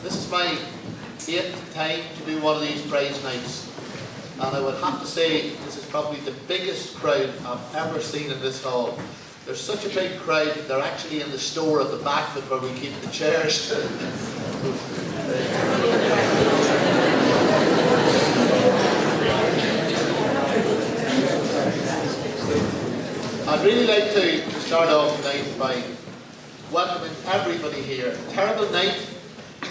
This is my 8th time to do one of these prize nights, and I would have to say this is probably the biggest crowd I've ever seen in this hall. There's such a big crowd, they're actually in the store at the back of it where we keep the chairs. I'd really like to start off tonight by welcoming everybody here. Terrible night,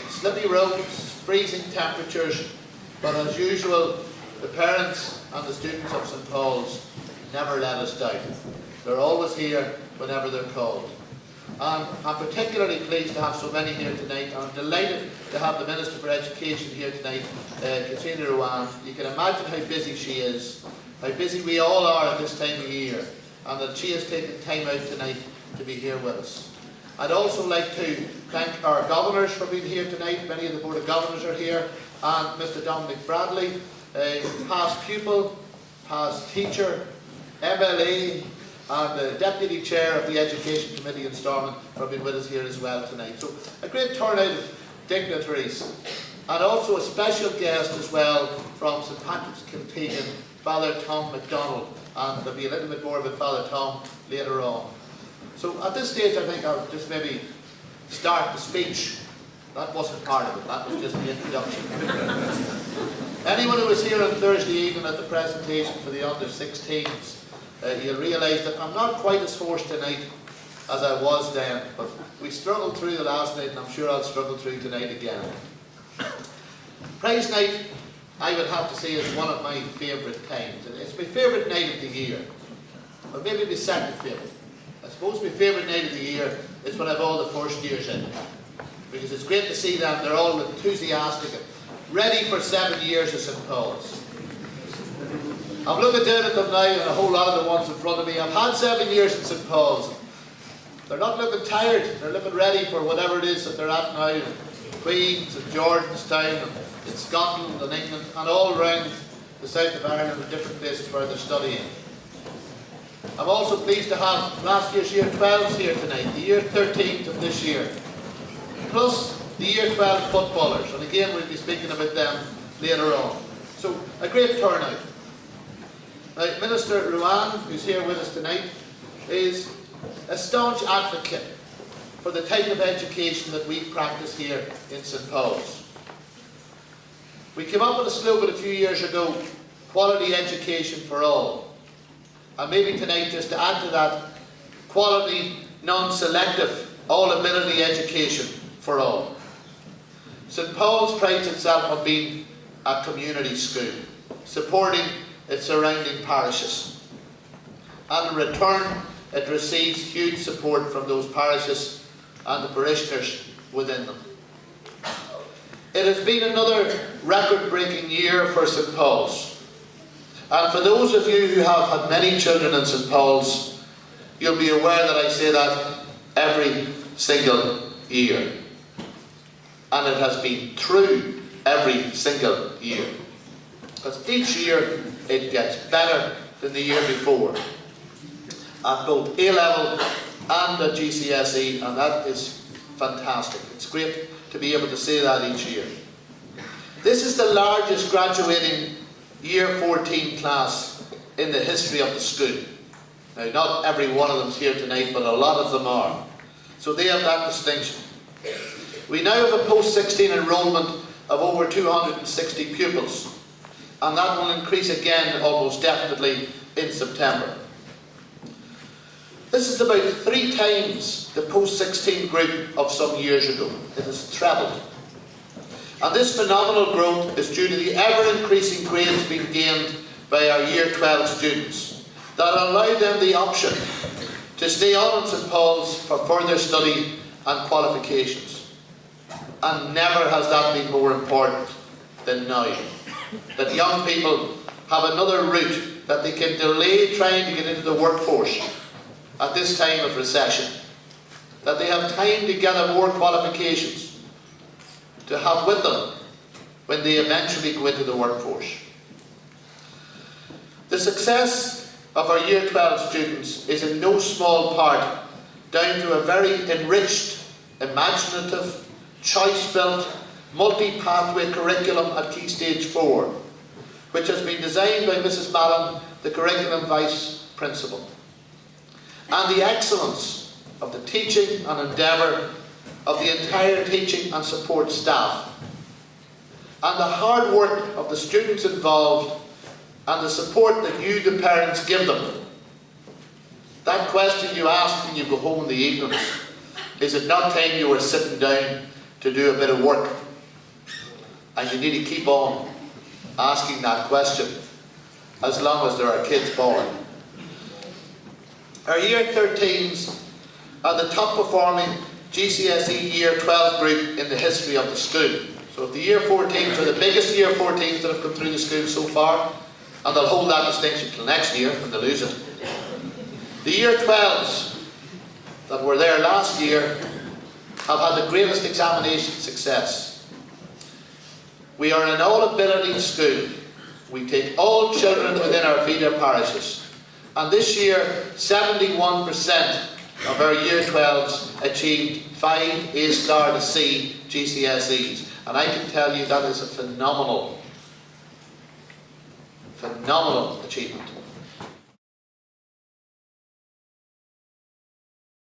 slippy roads, freezing temperatures, but as usual, the parents and the students of St Paul's never let us down. They're always here whenever they're called. And I'm particularly pleased to have so many here tonight. I'm delighted to have the Minister for Education here tonight, Katrina Ruan. You can imagine how busy she is, how busy we all are at this time of year, and that she has taken time out tonight to be here with us. I'd also like to thank our governors for being here tonight. Many of the Board of Governors are here, and Mr Dominic Bradley, past pupil, past teacher, MLA, and the Deputy Chair of the Education Committee in Stormont for being with us here as well tonight. So a great turnout of dignitaries, and also a special guest as well from St Patrick's Kiltegan, Father Tom MacDonald, and there'll be a little bit more about Father Tom later on. So at this stage I think I'll just maybe start the speech. That wasn't part of it, that was just the introduction. Anyone who was here on Thursday evening at the presentation for the under-16s, you'll realise that I'm not quite as hoarse tonight as I was then, but we struggled through the last night and I'm sure I'll struggle through tonight again. Prize night, I would have to say, is one of my favourite times. It's my favourite night of the year, or maybe my second favourite. I suppose my favourite night of the year is when I've all the first years in, because it's great to see them, they're all enthusiastic and ready for 7 years of St Paul's. I'm looking down at them now, and a whole lot of the ones in front of me. I've had 7 years in St Paul's. They're not looking tired, they're looking ready for whatever it is that they're at now, in Queens and Jordanstown, and in Scotland and England, and all around the south of Ireland and different places where they're studying. I'm also pleased to have last year's Year 12s here tonight, the Year 13s of this year, plus the Year 12 footballers, and again we'll be speaking about them later on. So a great turnout. Now, Minister Ruan, who's here with us tonight, is a staunch advocate for the type of education that we practice here in St Paul's. We came up with a slogan a few years ago, quality education for all. And maybe tonight, just to add to that, quality, non-selective, all-ability education for all. St Paul's prides itself on being a community school, supporting its surrounding parishes. And in return, it receives huge support from those parishes and the parishioners within them. It has been another record-breaking year for St Paul's. And for those of you who have had many children in St Paul's, you'll be aware that I say that every single year. And it has been true every single year. Because each year it gets better than the year before, at both A-level and at GCSE, and that is fantastic. It's great to be able to say that each year. This is the largest graduating Year 14 class in the history of the school. Now, not every one of them is here tonight, but a lot of them are. So they have that distinction. We now have a post-16 enrolment of over 260 pupils, and that will increase again almost definitely in September. This is about 3 times the post-16 group of some years ago. It has trebled. And this phenomenal growth is due to the ever-increasing grades being gained by our Year 12 students that allow them the option to stay on in St Paul's for further study and qualifications. And never has that been more important than now. That young people have another route, that they can delay trying to get into the workforce at this time of recession. That they have time to gather more qualifications to have with them when they eventually go into the workforce. The success of our Year 12 students is in no small part down to a very enriched, imaginative, choice-built multi-pathway curriculum at Key Stage 4, which has been designed by Mrs. Mallon, the Curriculum Vice Principal. And the excellence of the teaching and endeavour of the entire teaching and support staff, and the hard work of the students involved, and the support that you, the parents, give them. That question you ask when you go home in the evenings, is it not time you were sitting down to do a bit of work? And you need to keep on asking that question as long as there are kids born. Our Year 13s are the top performing GCSE Year 12 group in the history of the school. So if the Year 14s are the biggest Year 14s that have come through the school so far, and they'll hold that distinction till next year when they lose it. The Year 12s that were there last year have had the greatest examination success. We are an all-ability school. We take all children within our feeder parishes. And this year, 71% of our Year 12s achieved 5 A-star to C GCSEs. And I can tell you that is a phenomenal achievement.